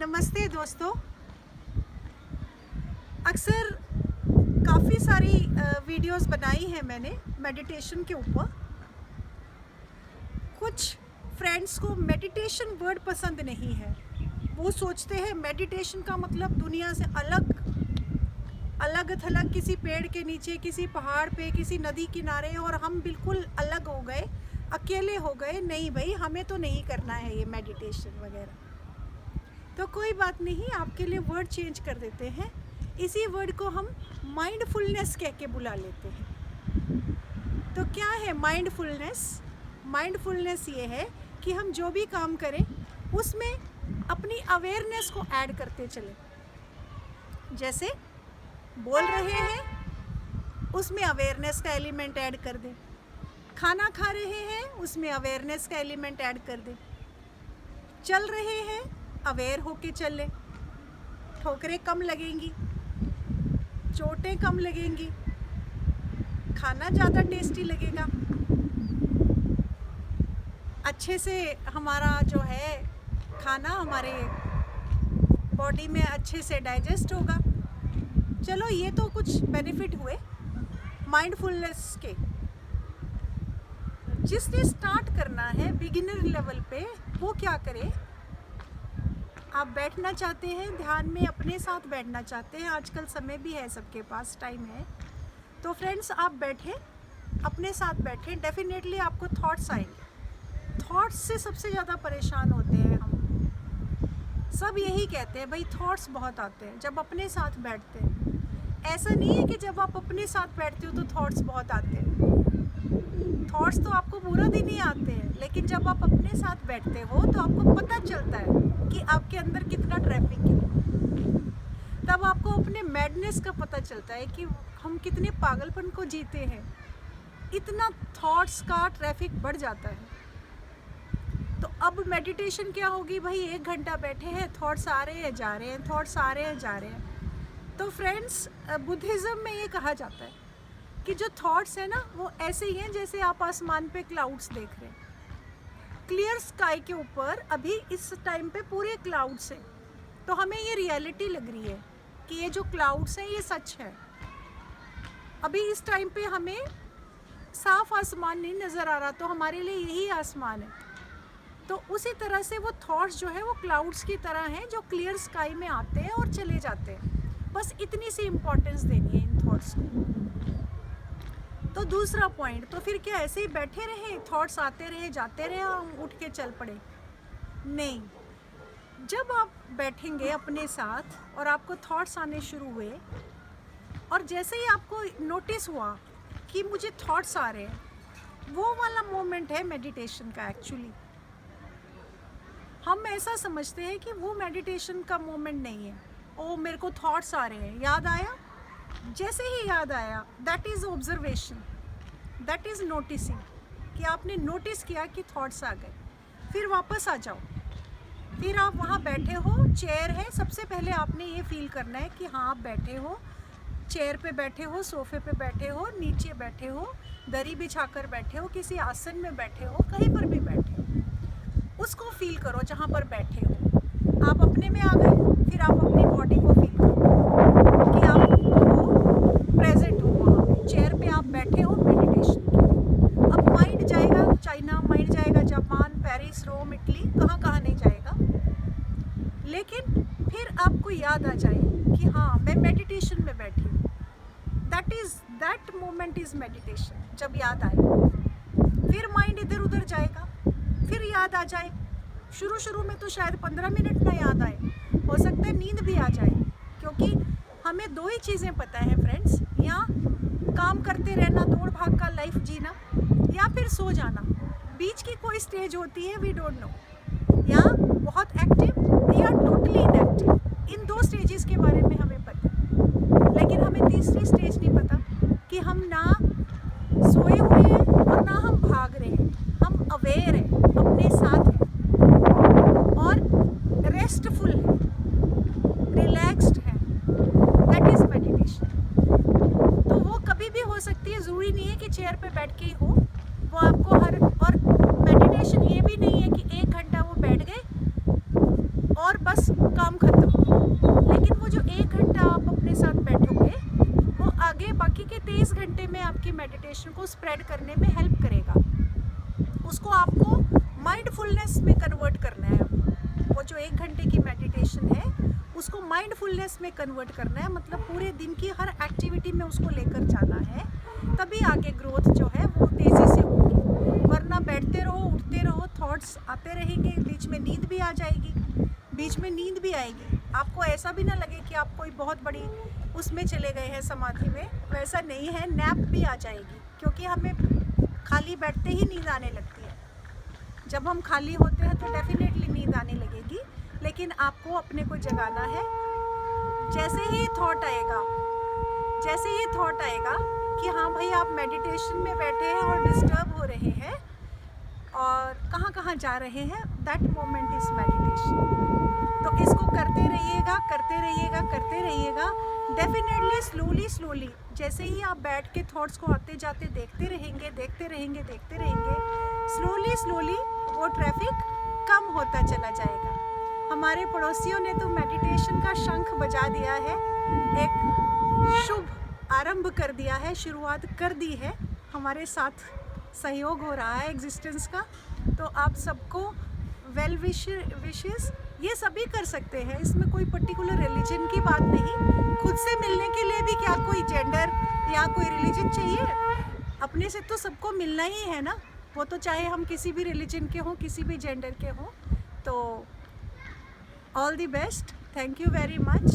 नमस्ते दोस्तों। अक्सर काफ़ी सारी वीडियोस बनाई हैं मैंने मेडिटेशन के ऊपर। कुछ फ्रेंड्स को मेडिटेशन वर्ड पसंद नहीं है। वो सोचते हैं मेडिटेशन का मतलब दुनिया से अलग थलग किसी पेड़ के नीचे, किसी पहाड़ पे, किसी नदी किनारे और हम बिल्कुल अलग हो गए, अकेले हो गए। नहीं भाई, हमें तो नहीं करना है ये मेडिटेशन वगैरह। तो कोई बात नहीं, आपके लिए वर्ड चेंज कर देते हैं। इसी वर्ड को हम माइंडफुलनेस कह के बुला लेते हैं। तो क्या है माइंडफुलनेस? माइंडफुलनेस ये है कि हम जो भी काम करें उसमें अपनी अवेयरनेस को ऐड करते चलें। जैसे बोल रहे हैं, उसमें अवेयरनेस का एलिमेंट ऐड कर दें। खाना खा रहे हैं, उसमें अवेयरनेस का एलिमेंट ऐड कर दें। चल रहे हैं, अवेयर होके चलें। ठोकरें कम लगेंगी, चोटें कम लगेंगी, खाना ज़्यादा टेस्टी लगेगा, अच्छे से हमारा जो है खाना हमारे बॉडी में अच्छे से डाइजेस्ट होगा। चलो, ये तो कुछ बेनिफिट हुए माइंडफुलनेस के। जिसने स्टार्ट करना है बिगिनर लेवल पे, वो क्या करे? आप बैठना चाहते हैं ध्यान में, अपने साथ बैठना चाहते हैं, आजकल समय भी है, सबके पास टाइम है। तो फ्रेंड्स, आप बैठें, अपने साथ बैठें। डेफिनेटली आपको थॉट्स आएंगे। थॉट्स से सबसे ज़्यादा परेशान होते हैं हम। सब यही कहते हैं भाई, थॉट्स बहुत आते हैं जब अपने साथ बैठते हैं। ऐसा नहीं है कि जब आप अपने साथ बैठते हो तो थॉट्स बहुत आते हैं। थॉट्स तो आपको पूरा दिन ही आते हैं, लेकिन जब आप अपने साथ बैठते हो तो आपको पता चलता है कि आपके अंदर कितना ट्रैफिक है। तब आपको अपने मैडनेस का पता चलता है कि हम कितने पागलपन को जीते हैं। इतना थॉट्स का ट्रैफिक बढ़ जाता है। तो अब मेडिटेशन क्या होगी भाई? 1 घंटा बैठे हैं, थॉट्स आ रहे हैं जा रहे हैं, थॉट्स आ रहे हैं जा रहे हैं। तो फ्रेंड्स, बुद्धिज़्म में ये कहा जाता है कि जो थॉट्स है ना, वो ऐसे ही हैं जैसे आप आसमान पे क्लाउड्स देख रहे हैं। क्लियर स्काई के ऊपर अभी इस टाइम पे पूरे क्लाउड्स हैं। तो हमें ये रियलिटी लग रही है कि ये जो क्लाउड्स हैं ये सच है। अभी इस टाइम पे हमें साफ आसमान नहीं नज़र आ रहा, तो हमारे लिए यही आसमान है। तो उसी तरह से वो थॉट्स जो है वो क्लाउड्स की तरह हैं, जो क्लियर स्काई में आते हैं और चले जाते हैं। बस इतनी सी इम्पोर्टेंस देनी है इन थॉट्स को। तो दूसरा पॉइंट, तो फिर क्या ऐसे ही बैठे रहे, थॉट्स आते रहे जाते रहे और हम उठ के चल पड़े? नहीं। जब आप बैठेंगे अपने साथ और आपको थॉट्स आने शुरू हुए, और जैसे ही आपको नोटिस हुआ कि मुझे थॉट्स आ रहे हैं, वो वाला मोमेंट है मेडिटेशन का। एक्चुअली हम ऐसा समझते हैं कि वो मेडिटेशन का मोमेंट नहीं है। ओ, मेरे को थॉट्स आ रहे हैं, याद आया। जैसे ही याद आया, that is observation, that is noticing, कि आपने नोटिस किया कि थॉट्स आ गए। फिर वापस आ जाओ। फिर आप वहाँ बैठे हो, चेयर है। सबसे पहले आपने ये फील करना है कि हाँ, आप बैठे हो, चेयर पे बैठे हो, सोफे पे बैठे हो, नीचे बैठे हो, दरी बिछाकर बैठे हो, किसी आसन में बैठे हो, कहीं पर भी बैठे हो, उसको फील करो जहाँ पर बैठे हो। आप अपने में आ गए, फिर आप अपनी बॉडी को फील करो कि आप प्रेजेंट हो वहाँ पे। चेयर पे आप बैठे हो मेडिटेशन के। अब माइंड जाएगा चाइना, माइंड जाएगा जापान, पेरिस, रोम, इटली, कहाँ नहीं जाएगा। लेकिन फिर आपको याद आ जाए कि हाँ, मैं मेडिटेशन में बैठी हूँ। That moment is meditation. जब याद आए, फिर माइंड इधर उधर जाएगा, फिर याद आ जाए। शुरू में तो शायद 15 मिनट ना याद आए, हो सकता है नींद भी आ जाए, क्योंकि हमें 2 ही चीज़ें पता है फ्रेंड्स, या काम करते रहना, दौड़ भाग का लाइफ जीना, या फिर सो जाना। बीच की कोई स्टेज होती है, वी डोंट नो, या बहुत एक्टिव या टोटली इनएक्टिव। इन 2 स्टेजेस के बारे में हमें पता है, लेकिन हमें तीसरी स्टेज नहीं पता कि हम ना सोए हुए हैं और ना हम भाग रहे हैं। हम अवेयर हैं, अपने साथ हैं और रेस्टफुल हैं, रिलैक्स्ड हैं। That is meditation. तो वो कभी भी हो सकती है, ज़रूरी नहीं है कि चेयर पे बैठ के ही हो। वो आपको और मेडिटेशन ये भी नहीं है कि 1 घंटा वो बैठ गए और बस काम खत्म। लेकिन वो जो 1 घंटा आप अपने साथ बैठोगे, वो आगे बाकी के 23 घंटे में आपकी मेडिटेशन को स्प्रेड करने में हेल्प करेगा। उसको आपको माइंडफुलनेस में कन्वर्ट करना है। वो जो 1 घंटे की मेडिटेशन है उसको माइंडफुलनेस में कन्वर्ट करना है, मतलब पूरे दिन की हर एक्टिविटी में उसको लेकर जाना है, तभी आगे ग्रोथ जो है वो तेज़ी से होगी। वरना बैठते रहो, उठते रहो, थॉट्स आते रहेंगे, बीच में नींद भी आ जाएगी, बीच में नींद भी आएगी। आपको ऐसा भी ना लगे कि आप कोई बहुत बड़ी उसमें चले गए हैं समाधि में, वैसा नहीं है। नैप भी आ जाएगी, क्योंकि हमें खाली बैठते ही नींद आने लगती है। जब हम खाली होते हैं तो डेफिनेटली नींद आने लगेगी, लेकिन आपको अपने को जगाना है। जैसे ही थॉट आएगा कि हाँ भाई आप मेडिटेशन में बैठे हैं और डिस्टर्ब हो रहे हैं और कहाँ कहाँ जा रहे हैं, दैट मोमेंट इज़ मेडिटेशन। तो इसको करते रहिएगा। डेफिनेटली स्लोली जैसे ही आप बैठ के थॉट्स को आते जाते देखते रहेंगे, स्लोली वो ट्रैफिक कम होता चला जाएगा। हमारे पड़ोसियों ने तो मेडिटेशन का शंख बजा दिया है, एक शुभ आरंभ कर दिया है, शुरुआत कर दी है। हमारे साथ सहयोग हो रहा है एग्जिस्टेंस का। तो आप सबको वेल विशेस, ये सभी कर सकते हैं, इसमें कोई पर्टिकुलर रिलीजन की बात नहीं। खुद से मिलने के लिए भी क्या कोई जेंडर या कोई रिलीजन चाहिए? अपने से तो सबको मिलना ही है ना, वो तो चाहे हम किसी भी रिलीजन के हों, किसी भी जेंडर के हों। तो all the best, thank you very much.